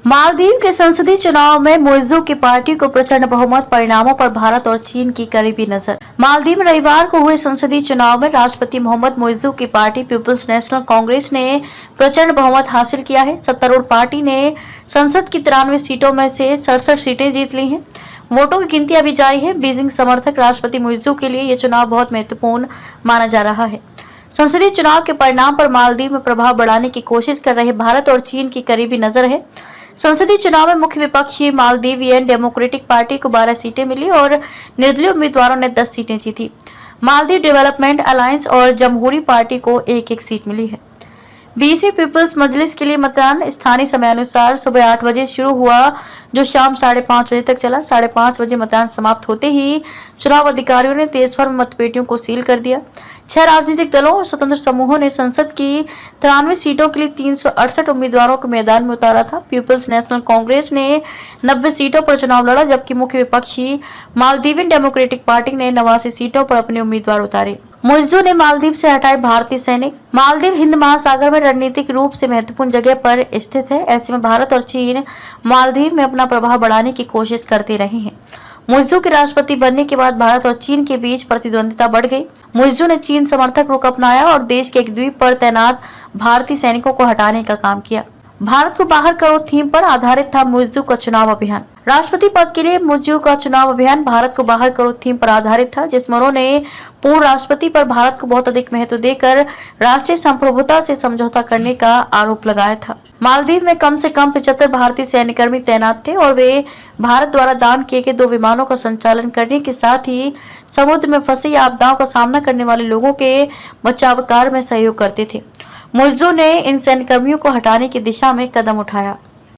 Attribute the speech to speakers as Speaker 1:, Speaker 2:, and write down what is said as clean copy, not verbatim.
Speaker 1: मालदीव के संसदीय चुनाव में मुइज्जू की पार्टी को प्रचंड बहुमत, परिणामों पर भारत और चीन की करीबी नजर। मालदीव में रविवार को हुए संसदीय चुनाव में राष्ट्रपति मोहम्मद मुइज्जू की पार्टी पीपुल्स नेशनल कांग्रेस ने प्रचंड बहुमत हासिल किया है। सत्तारूढ़ पार्टी ने संसद की 93 सीटों में से 67 सीटें जीत ली हैं। वोटों की गिनती अभी जारी है। बीजिंग समर्थक राष्ट्रपति मुइज्जू के लिए यह चुनाव बहुत महत्वपूर्ण माना जा रहा है। संसदीय चुनाव के परिणाम पर मालदीव में प्रभाव बढ़ाने की कोशिश कर रहे भारत और चीन की करीबी नजर है। संसदीय चुनाव में मुख्य विपक्षी मालदीवियन डेमोक्रेटिक पार्टी को 12 सीटें मिली और निर्दलीय उम्मीदवारों ने 10 सीटें जीती। मालदीव डेवलपमेंट अलायंस और जमहूरी पार्टी को एक-एक सीट मिली है। बीसी पीपल्स मजलिस के लिए मतदान स्थानीय समयानुसार सुबह 8 बजे शुरू हुआ, जो शाम 5:30 बजे तक चला। 5:30 बजे मतदान समाप्त होते ही चुनाव अधिकारियों ने देशभर में मतपेटियों को सील कर दिया। 6 राजनीतिक दलों और स्वतंत्र समूहों ने संसद की 93 सीटों के लिए 368 उम्मीदवारों को मैदान में उतारा था। पीपल्स नेशनल कांग्रेस ने 90 सीटों पर चुनाव लड़ा, जबकि मुख्य विपक्षी मालदीवियन डेमोक्रेटिक पार्टी ने 89 सीटों पर अपने उम्मीदवार उतारे। मुइज्जू ने मालदीव से हटाए भारतीय सैनिक। मालदीव हिंद महासागर में रणनीतिक रूप से महत्वपूर्ण जगह पर स्थित है। ऐसे में भारत और चीन मालदीव में अपना प्रभाव बढ़ाने की कोशिश करते रहे हैं। मुइज्जू के राष्ट्रपति बनने के बाद भारत और चीन के बीच प्रतिद्वंदिता बढ़ गई। मुइज्जू ने चीन समर्थक रुख अपनाया और देश के एक द्वीप पर तैनात भारतीय सैनिकों को हटाने का काम किया। भारत को बाहर करो थीम पर आधारित था मुइज्जू का चुनाव अभियान। राष्ट्रपति पद के लिए मुइज्जू का चुनाव अभियान भारत को बाहर करो थीम पर आधारित था, जिसमें उन्होंने पूर्व राष्ट्रपति पर भारत को बहुत अधिक महत्व देकर राष्ट्रीय संप्रभुता से समझौता करने का आरोप लगाया था। मालदीव में कम से कम 75 भारतीय सैन्यकर्मी तैनात थे और वे भारत द्वारा दान किए गए 2 विमानों का संचालन करने के साथ ही समुद्र में फंसे या आपदाओं का सामना करने वाले लोगों के बचाव कार्य में सहयोग करते थे। मुइज्जू ने इन सैन्यकर्मियों को हटाने की दिशा में कदम उठाया।